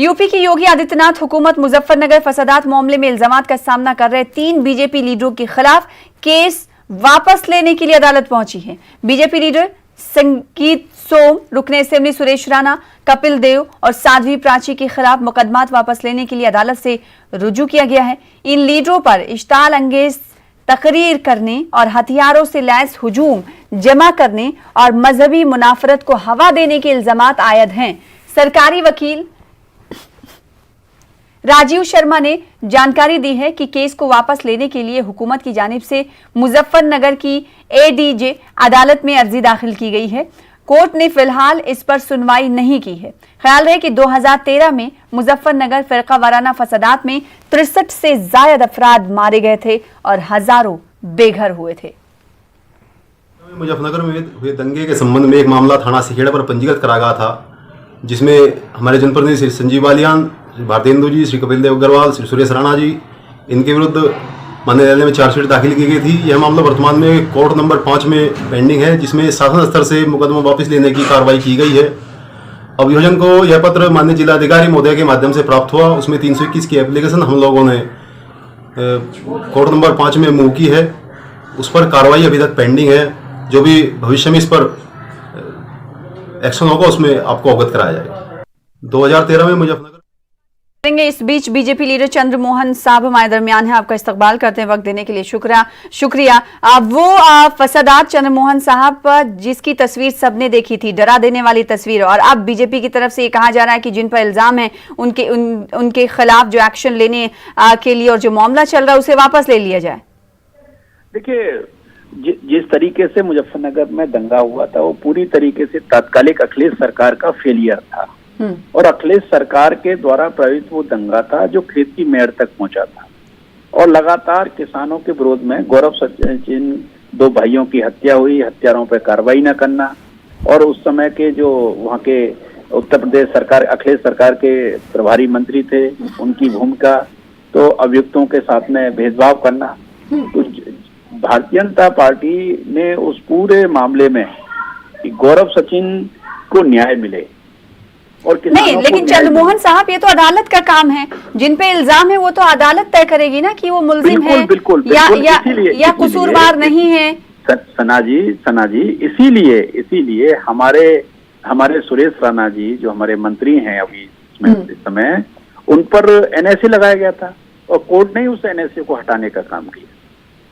UP की योगी आदित्यनाथ हुकूमत मुजफ्फरनगर फसादात मामले में इल्जामात का सामना कर रहे 3 बीजेपी लीडरों के खिलाफ केस वापस लेने के लिए अदालत पहुंची है। बीजेपी लीडर संगीत सोम, रुकने असेंबली सुरेश राणा, कपिल देव और साध्वी प्राची के खिलाफ मुकदमात वापस लेने के लिए अदालत से रुजू किया गया है। इन लीडरों पर इश्ताल अंगेज तकरीर करने और हथियारों से लैस हुजूम जमा करने और मजहबी मुनाफरत को हवा देने के इल्जामात आयद हैं। सरकारी वकील राजीव शर्मा ने जानकारी दी है कि केस को वापस लेने के लिए हुकूमत की जानिब से मुजफ्फरनगर की एडीजे अदालत में अर्जी दाखिल की गई है। कोर्ट ने फिलहाल इस पर सुनवाई नहीं की है। ख्याल रहे कि 2013 में मुजफ्फरनगर फिरका वाराना फसादात में 63 से ज्यादा अफराद मारे गए थे और हजारों बेघर हुए थे। मुजफ्फरनगर में हुए दंगे के संबंध में एक मामला थाना सिखेड़ा पर पंजीकृत करा गया था, जिसमें हमारे जनप्रतिनिधि श्री संजीव बालियान, श्री भारतेंदु जी, श्री कपिल देव अग्रवाल, श्री सुरेश राणा जी, इनके विरुद्ध माननीय न्यायालय में चार्जशीट दाखिल की गई थी। यह मामला वर्तमान में कोर्ट नंबर 5 में पेंडिंग है, जिसमें शासन स्तर से मुकदमा वापस लेने की कार्रवाई की गई है। अभियोजन को यह पत्र माननीय जिलाधिकारी महोदय के माध्यम से प्राप्त हुआ। उसमें 321 की एप्लीकेशन हम लोगों ने कोर्ट नंबर 5 में मूव की है। उस पर कार्रवाई अभी तक पेंडिंग है। जो भी भविष्य में इस पर एक्शन होगा उसमें आपको अवगत कराया जाएगा। 2013 में मुजफ्फरनगर। इस बीच बीजेपी लीडर चंद्रमोहन साहब हमारे दरमियान है। आपका इस्तकबाल करते हैं, वक्त देने के लिए शुक्रिया। वो फसादात चंद्रमोहन साहब जिसकी तस्वीर सबने देखी थी, डरा देने वाली तस्वीर, और अब बीजेपी की तरफ से ये कहा जा रहा है कि जिन पर इल्जाम है उनके खिलाफ जो एक्शन लेने के लिए और जो मामला चल रहा है उसे वापस ले लिया जाए। देखिए, जिस तरीके से मुजफ्फरनगर में दंगा हुआ था वो पूरी तरीके से तात्कालिक अखिलेश सरकार का फेलियर था और अखिलेश सरकार के द्वारा प्रेरित वो दंगा था जो खेत की मेड़ तक पहुंचा था। और लगातार किसानों के विरोध में गौरव सचिन 2 भाइयों की हत्या हुई, हत्यारों पर कार्रवाई न करना, और उस समय के जो वहाँ के उत्तर प्रदेश सरकार अखिलेश सरकार के प्रभारी मंत्री थे उनकी भूमिका, तो अभियुक्तों के साथ में भेदभाव करना। तो भारतीय जनता पार्टी ने उस पूरे मामले में गौरव सचिन को न्याय मिले और नहीं, लेकिन चंद्रमोहन साहब ये तो अदालत का काम है। जिन पे इल्जाम है वो तो अदालत तय करेगी ना कि वो मुल्जिम है या कसूरवार नहीं है। सना जी इसीलिए हमारे सुरेश राणा जी जो हमारे मंत्री हैं अभी इस समय, उन पर एनएसए लगाया गया था और कोर्ट ने उस एनएसए को हटाने का काम किया।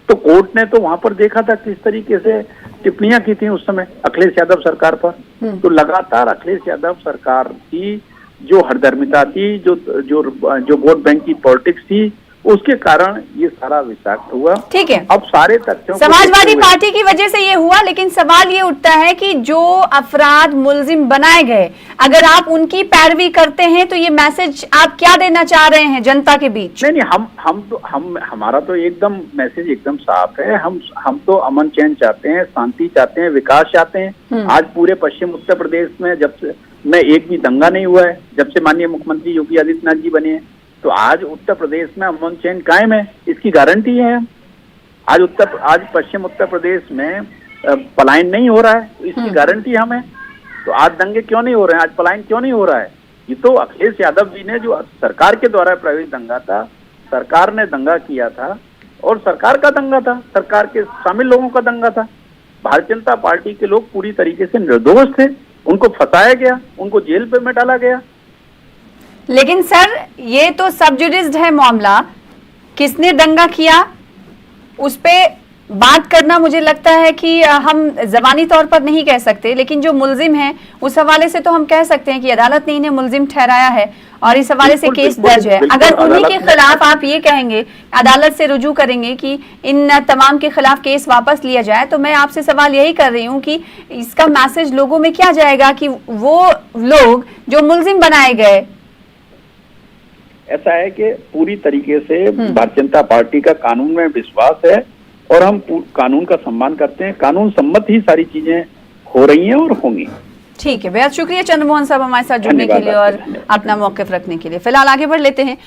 तो कोर्ट ने तो वहां पर देखा था किस तरीके से टिप्पणियां की थी उस समय अखिलेश यादव सरकार पर। तो लगातार अखिलेश यादव सरकार की जो हरदर्मिता थी, जो वोट बैंक की पॉलिटिक्स थी, उसके कारण ये सारा विषाक्त हुआ। ठीक है, अब सारे तथ्यों समाजवादी पार्टी की वजह से ये हुआ, लेकिन सवाल ये उठता है कि जो अफराद मुल्जिम बनाए गए, अगर आप उनकी पैरवी करते हैं तो ये मैसेज आप क्या देना चाह रहे हैं जनता के बीच? नहीं, हमारा तो एकदम मैसेज एकदम साफ है। हम तो अमन चैन चाहते हैं, शांति चाहते हैं, विकास चाहते हैं। आज पूरे पश्चिम उत्तर प्रदेश में जब से एक भी दंगा नहीं हुआ है, जब से माननीय मुख्यमंत्री योगी आदित्यनाथ जी बने हैं, तो आज उत्तर प्रदेश में अमन चैन कायम है, इसकी गारंटी है। आज पश्चिम उत्तर प्रदेश में पलायन नहीं हो रहा है, इसकी गारंटी हम है। तो आज दंगे क्यों नहीं हो रहे हैं, आज पलायन क्यों नहीं हो रहा है? ये तो अखिलेश यादव जी ने, जो सरकार के द्वारा प्रायोजित दंगा था, सरकार ने दंगा किया था और सरकार का दंगा था, सरकार के शामिल लोगों का दंगा था। भारतीय जनता पार्टी के लोग पूरी तरीके से निर्दोष थे, उनको फंसाया गया, उनको जेल पे में डाला गया। लेकिन सर, ये तो सब जुडिस्ड है मामला, किसने दंगा किया उस पे बात करना मुझे लगता है कि हम जबानी तौर पर नहीं कह सकते, लेकिन जो मुल्जिम है उस हवाले से तो हम कह सकते हैं कि अदालत ने इन्हें मुल्जिम ठहराया है और इस हवाले से केस दर्ज है। अगर उन्हीं के खिलाफ आप ये कहेंगे, अदालत से रुजू करेंगे कि इन तमाम के खिलाफ केस वापस लिया जाए, तो मैं आपसे सवाल यही कर रही हूँ कि इसका मैसेज लोगों में क्या जाएगा कि वो लोग जो मुल्जिम बनाए गए। ऐसा है कि पूरी तरीके से भारतीय जनता पार्टी का कानून में विश्वास है और हम कानून का सम्मान करते हैं। कानून सम्मत ही सारी चीजें हो रही हैं और होंगी। ठीक है, बेहद शुक्रिया चंद्रमोहन साहब हमारे साथ जुड़ने के लिए और अपना मौक़िफ़ रखने के लिए। फिलहाल आगे बढ़ लेते हैं।